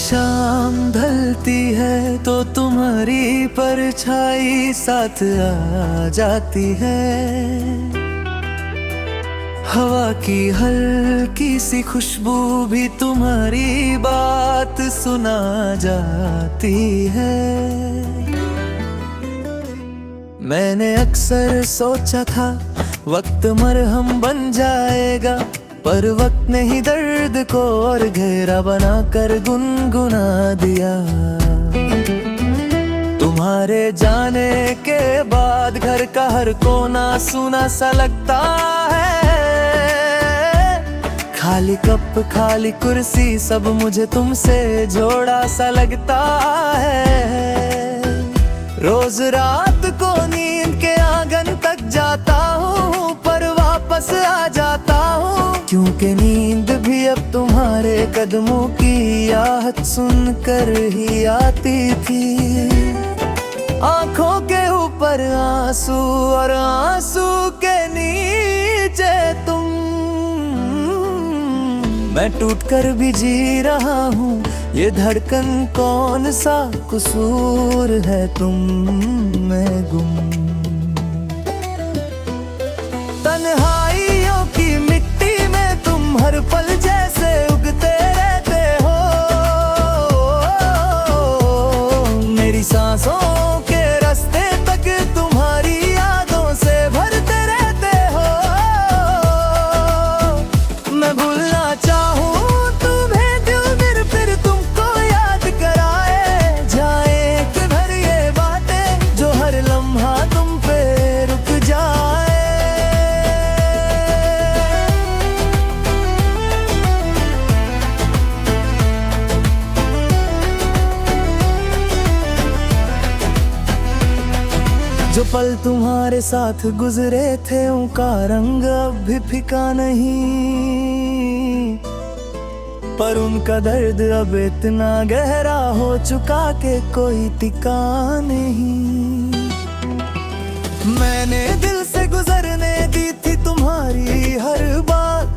शाम ढलती है तो तुम्हारी परछाई साथ आ जाती है। हवा की हल्की सी खुशबू भी तुम्हारी बात सुना जाती है। मैंने अक्सर सोचा था वक्त मरहम बन जाएगा, पर वक्त ने ही दर्द को और गहरा बनाकर गुनगुना दिया। तुम्हारे जाने के बाद घर का हर कोना सूना सा लगता है। खाली कप खाली कुर्सी सब मुझे तुमसे जोड़ा सा लगता है। रोज रात को नींद के आंगन तक जाता हूँ, पर वापस आ जाता हूँ, क्योंकि नींद भी अब तुम्हारे कदमों की आहट सुनकर ही आती थी। आंखों के ऊपर आंसू और आंसू के नीचे तुम। मैं टूट कर भी जी रहा हूँ, ये धड़कन कौन सा कसूर है तुम में गुम। तन्हाइयों की मिट्टी में तुम हर पल जैसे उगते रहते हो। मेरी सांसों के रास्ते तक तुम्हारी यादों से भरते रहते हो। मैं भूलना चाहूँ तुम्हें दिल फिर तुमको याद कराए जाए। किधर ये बातें जो हर लम्हा तुम पे रुक जाए। जो पल तुम्हारे साथ गुजरे थे उनका रंग अब भी फिका नहीं, पर उनका दर्द अब इतना गहरा हो चुका कि कोई टिका नहीं। मैंने दिल से गुजरने दी थी तुम्हारी हर बात,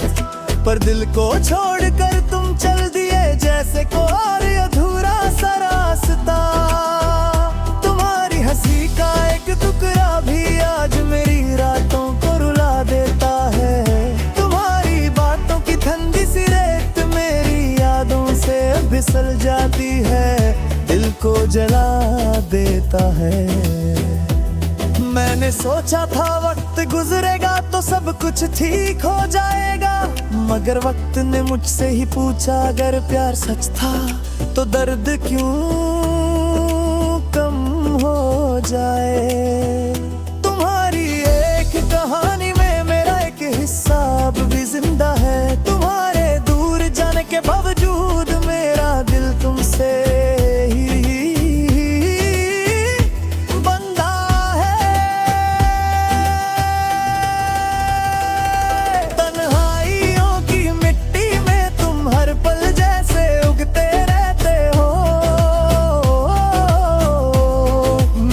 पर दिल को छोड़कर तुम चल दिए जैसे कोई अधूरा सा रास्ता। तुम्हारी हंसी का एक टुकड़ा भी आज मेरी रातों को रुला देता है। तुम्हारी बातों की ठंडी सी रेत मेरी यादों से फिसल जाती है, दिल को जला देता है। मैंने सोचा था वक्त गुजरेगा तो सब कुछ ठीक हो जाएगा, मगर वक्त ने मुझसे ही पूछा अगर प्यार सच था तो दर्द क्यों कम हो जाए। तुम्हारी एक कहानी में मेरा एक हिस्सा अब भी जिंदा है। तुम्हारे दूर जाने के बावजूद मेरा दिल तुमसे ही बंधा है। तन्हाइयों की मिट्टी में तुम हर पल जैसे उगते रहते हो।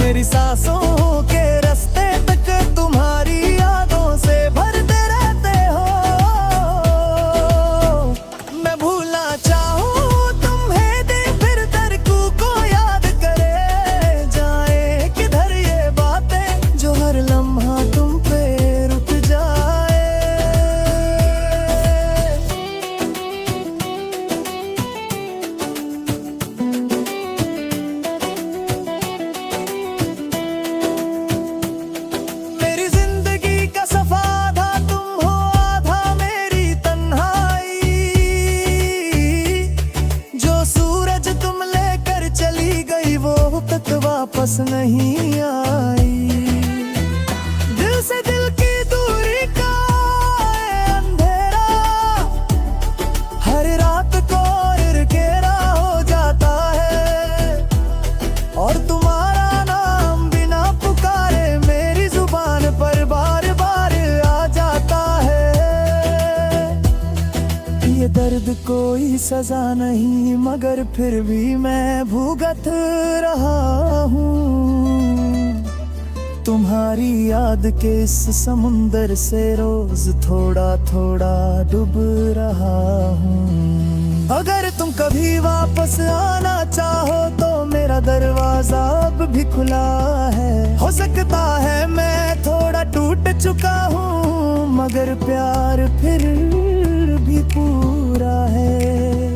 मेरी सांसों के रास्ते तक तुम्हारी यादों से भरते रहते हो। मैं भूलना चाहूँ तुम्हें दिन फिर तरकू को याद करे जाए। किधर ये बातें जो हर लम्हा तुम पे रुक जाए। मेरी जिंदगी का सफा आधा तुम हो आधा मेरी तन्हाई। जो सूरज तुम लेकर चली गई वो तक वापस नहीं आई। दिल से दिल की दूरी का है अंधेरा, हर रात को और घेरा हो जाता है। और तुम्हारा नाम बिना पुकारे मेरी जुबान पर बार बार आ जाता है। ये दर्द कोई सजा नहीं, मगर फिर भी मैं भुगत रहा हूँ। तुम्हारी याद के इस समुंदर से रोज थोड़ा थोड़ा डूब रहा हूँ। अगर तुम कभी वापस आना चाहो तो मेरा दरवाजा अब भी खुला है। हो सकता है मैं थोड़ा टूट चुका हूँ, मगर प्यार फिर भी पूरा है।